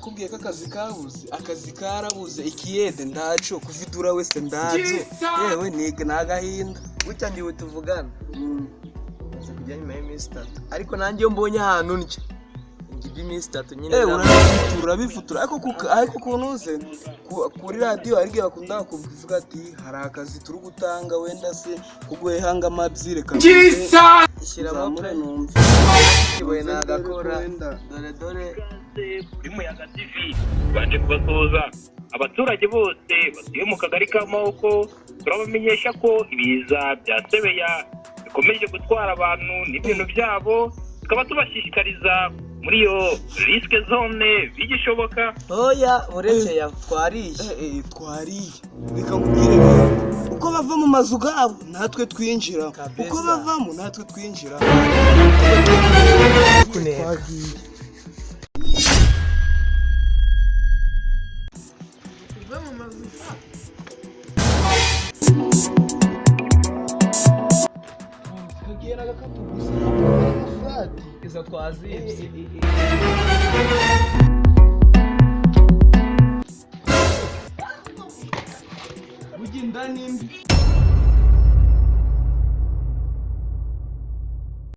nakubwiye ko akazi kabuze, akazi karabuze, ikiyede ndaco kuvidura wese ndazo, yewe nige nagahinda gutya ndiwe tuvugana nze kujya nyuma y'iminsi 3 ariko nanjye mbonye ahantu nje ngibye iminsi 3 nyine urabifutura ariko kunuze kuri radio arige bakunda kuvuga ati hari akazi turi gutanga wenda se kugwehanga amabyire kabisa ishyiramo pre numva kiboye nagakora dore kuri Muyaga TV baje kubasuhuza abaturage bose batuye mu kagari k'Amaboko. Turabamenyesha ko ibiza bya Sebeya bikomeje gutwara abantu n'ibintu byabo, tukaba tubashishikariza muri iyo risk zone bigishoboka. Oya uretse ya twariye reka kubwire uko bava mu mazu gabo natwe twinjira, uko bavamo natwe twinjira. Kagera gakatugusa Fadi izo twazibye buginda nimbi